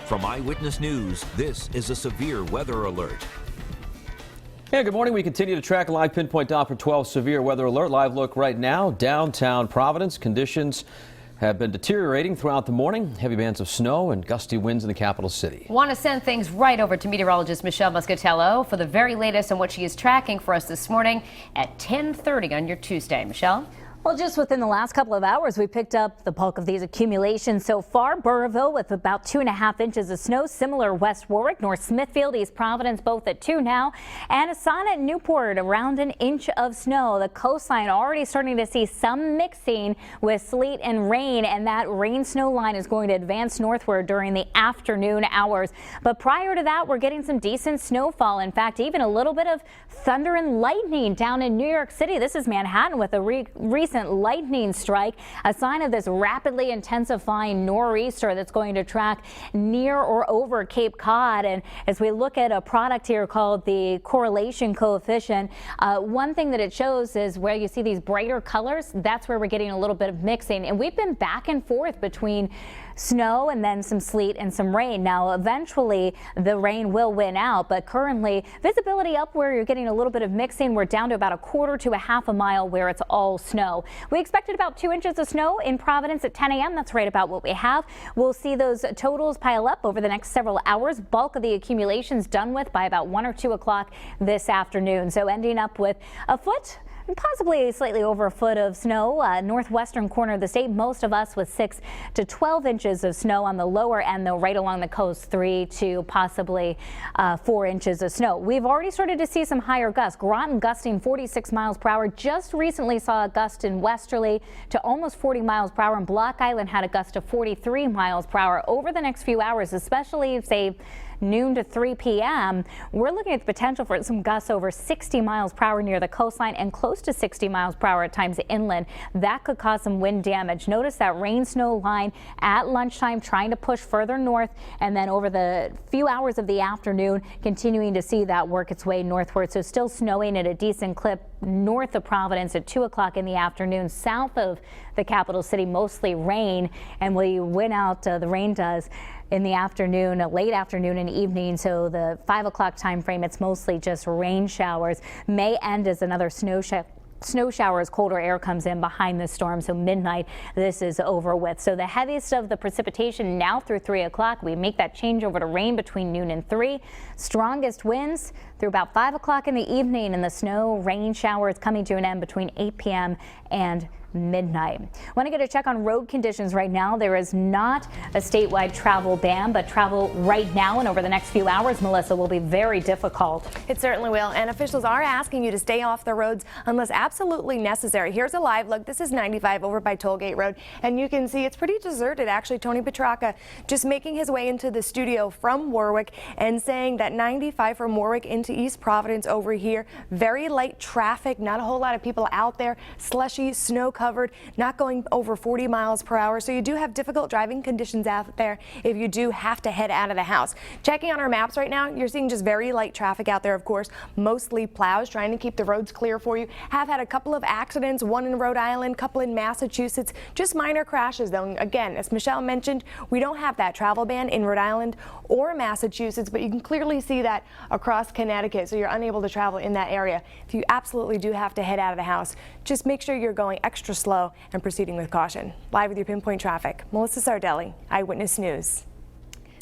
From Eyewitness News, this is a severe weather alert. Yeah, good morning. We continue to track a live pinpoint Doppler 12 severe weather alert. Live look right now, downtown Providence. Conditions have been deteriorating throughout the morning. Heavy bands of snow and gusty winds in the capital city. Want to send things right over to meteorologist Michelle Muscatello for the very latest on what she is tracking for us this morning at 10:30 on your Tuesday. Michelle? Well, just within the last couple of hours, we picked up the bulk of these accumulations so far. Burrillville with about 2.5 inches of snow. Similar West Warwick, North Smithfield, East Providence, both at 2 now. And Asana and Newport around an inch of snow. The coastline already starting to see some mixing with sleet and rain. And that rain snow line is going to advance northward during the afternoon hours. But prior to that, we're getting some decent snowfall. In fact, even a little bit of thunder and lightning down in New York City. This is Manhattan with a recent lightning strike, a sign of this rapidly intensifying nor'easter that's going to track near or over Cape Cod. And as we look at a product here called the correlation coefficient, one thing that it shows is where you see these brighter colors, that's where we're getting a little bit of mixing. And we've been back and forth between snow and then some sleet and some rain. Now, eventually the rain will win out, but currently visibility up where you're getting a little bit of mixing. We're down to about 1/4 to 1/2 a mile where it's all snow. We expected about 2 inches of snow in Providence at 10 a.m. That's right about what we have. We'll see those totals pile up over the next several hours. Bulk of the accumulations done with by about 1 or 2 o'clock this afternoon. So ending up with a foot and possibly slightly over a foot of snow. Northwestern corner of the state, most of us with 6 to 12 inches of snow on the lower end, though right along the coast, 3 to possibly 4 inches of snow. We've already started to see some higher gusts. Groton gusting 46 miles per hour. Just recently saw a gust in Westerly to almost 40 miles per hour, and Block Island had a gust of 43 miles per hour. Over the next few hours, especially say noon to 3 p.m., we're looking at the potential for some gusts over 60 miles per hour near the coastline and close to 60 miles per hour at times inland. That could cause some wind damage. Notice that rain snow line at lunchtime trying to push further north, and then over the few hours of the afternoon continuing to see that work its way northward. So still snowing at a decent clip north of Providence at 2 o'clock in the afternoon. South of the capital city, mostly rain, and we win out, the rain does in the afternoon, late afternoon and evening. So the 5 o'clock time frame, it's mostly just rain showers. May end as another snow shower as colder air comes in behind the storm. So midnight, this is over with. So the heaviest of the precipitation now through 3 o'clock. We make that change over to rain between noon and 3. Strongest winds through about 5 o'clock in the evening, and the snow rain showers coming to an end between 8 p.m. and midnight. Want to get a check on road conditions right now. There is not a statewide travel ban, but travel right now and over the next few hours, Melissa, will be very difficult. It certainly will, and officials are asking you to stay off the roads unless absolutely necessary. Here's a live look. This is 95 over by Tollgate Road, and you can see it's pretty deserted. Actually, Tony Petracca just making his way into the studio from Warwick and saying that 95 from Warwick into East Providence over here, very light traffic, not a whole lot of people out there, slushy, snow covered, not going over 40 miles per hour. So you do have difficult driving conditions out there if you do have to head out of the house. Checking on our maps right now, you're seeing just very light traffic out there, of course, mostly plows trying to keep the roads clear for you. Have had a couple of accidents, one in Rhode Island, couple in Massachusetts, just minor crashes though. Again, as Michelle mentioned, we don't have that travel ban in Rhode Island or Massachusetts, but you can clearly see that across Connecticut, so you're unable to travel in that area. If you absolutely do have to head out of the house, just make sure you're going extra slow and proceeding with caution. Live with your pinpoint traffic, Melissa Sardelli, Eyewitness News.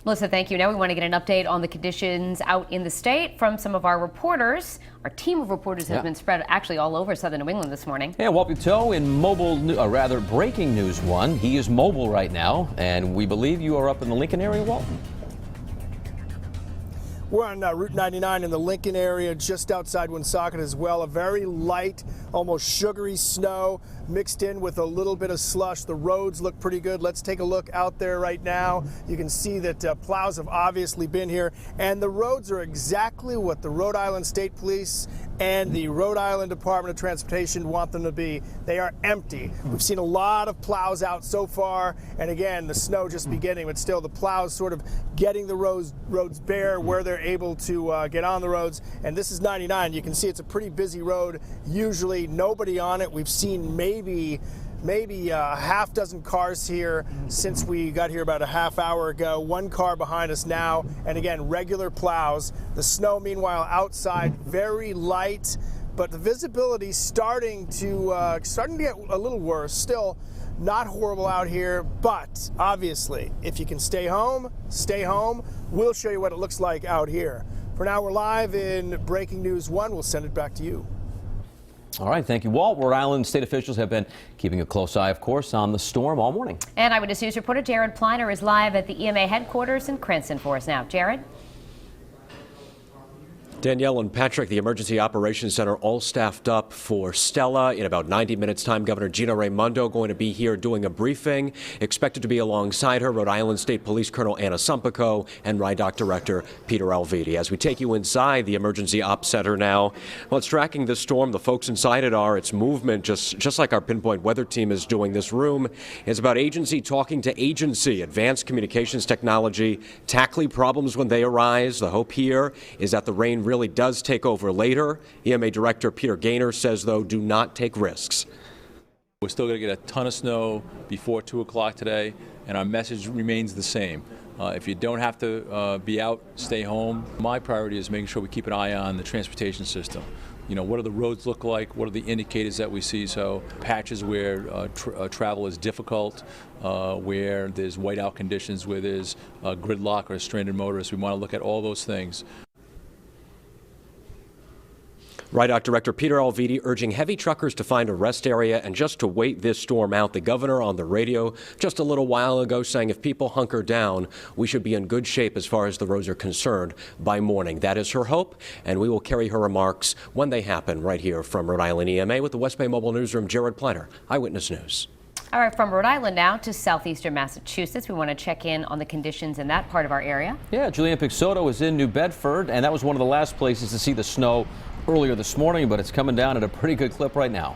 Melissa, thank you. Now we want to get an update on the conditions out in the state from some of our reporters. Our team of reporters has been spread actually all over southern New England this morning. Yeah, Walt Buteau in breaking news 1. He is mobile right now, and we believe you are up in the Lincoln area, Walt. We're on Route 99 in the Lincoln area, just outside Woonsocket as well. A very light, almost sugary snow mixed in with a little bit of slush. The roads look pretty good. Let's take a look out there right now. You can see that plows have obviously been here, and the roads are exactly what the Rhode Island State Police and the Rhode Island Department of Transportation want them to be. They are empty. We've seen a lot of plows out so far, and again, the snow just beginning, but still the plows sort of getting the roads bare where they're able to get on the roads. And this is 99. You can see it's a pretty busy road. Usually nobody on it. We've seen maybe maybe a half dozen cars here since we got here about a half hour ago. One car behind us now, and again, regular plows. The snow, meanwhile, outside, very light, but the visibility starting to get a little worse. Still not horrible out here, but obviously, if you can stay home, stay home. We'll show you what it looks like out here. For now, we're live in Breaking News 1. We'll send it back to you. All right, thank you, Walt. Rhode Island state officials have been keeping a close eye, of course, on the storm all morning. And Eyewitness News reporter Jared Pliner is live at the EMA headquarters in Cranston for us now. Jared? Danielle and Patrick, the Emergency Operations Center all staffed up for Stella. In about 90 minutes time, Governor Gina Raimondo going to be here doing a briefing. Expected to be alongside her, Rhode Island State Police Colonel Anna Sumpico and RIDOC Director Peter Alviti. As we take you inside the Emergency Ops Center now, well, it's tracking this storm. The folks inside it are. Its movement, just like our Pinpoint Weather team is doing. This room is about agency talking to agency, advanced communications technology, tackling problems when they arise. The hope here is that the rain really does take over later. EMA Director Peter Gaynor says, though, do not take risks. We're still going to get a ton of snow before 2 o'clock today, and our message remains the same. If you don't have to be out, stay home. My priority is making sure we keep an eye on the transportation system. You know, what do the roads look like? What are the indicators that we see? So patches where travel is difficult, where there's whiteout conditions, where there's gridlock or stranded motorists. We want to look at all those things. RIDOC Director Peter Alviti urging heavy truckers to find a rest area and just to wait this storm out. The governor on the radio just a little while ago saying if people hunker down, we should be in good shape as far as the roads are concerned by morning. That is her hope, and we will carry her remarks when they happen right here from Rhode Island EMA with the West Bay Mobile Newsroom. Jared Pliner, Eyewitness News. All right, from Rhode Island now to southeastern Massachusetts. We want to check in on the conditions in that part of our area. Yeah, Julianne Pixoto is in New Bedford, and that was one of the last places to see the snow earlier this morning, but it's coming down at a pretty good clip right now.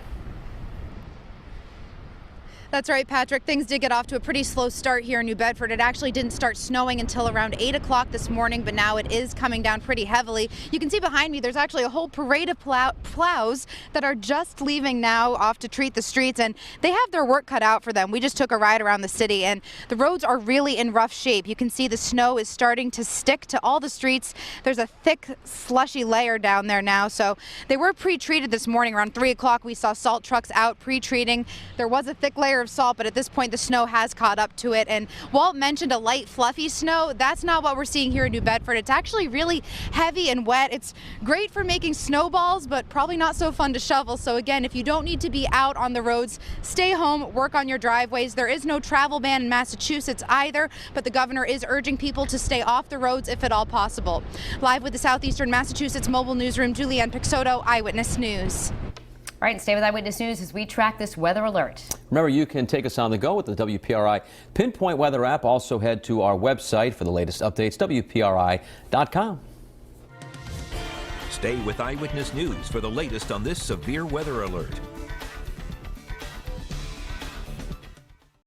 That's right, Patrick. Things did get off to a pretty slow start here in New Bedford. It actually didn't start snowing until around 8 o'clock this morning, but now it is coming down pretty heavily. You can see behind me there's actually a whole parade of plows that are just leaving now off to treat the streets, and they have their work cut out for them. We just took a ride around the city, and the roads are really in rough shape. You can see the snow is starting to stick to all the streets. There's a thick, slushy layer down there now, so they were pre-treated this morning. Around 3 o'clock, we saw salt trucks out pre-treating. There was a thick layer of salt, but at this point the snow has caught up to it. And Walt mentioned a light fluffy snow. That's not what we're seeing here in New Bedford. It's actually really heavy and wet. It's great for making snowballs, but probably not so fun to shovel. So again, if you don't need to be out on the roads, stay home, work on your driveways. There is no travel ban in Massachusetts either, but the governor is urging people to stay off the roads if at all possible. Live with the Southeastern Massachusetts Mobile Newsroom, Julianne Pixoto, Eyewitness News. All right, and stay with Eyewitness News as we track this weather alert. Remember, you can take us on the go with the WPRI Pinpoint Weather app. Also head to our website for the latest updates, WPRI.com. Stay with Eyewitness News for the latest on this severe weather alert.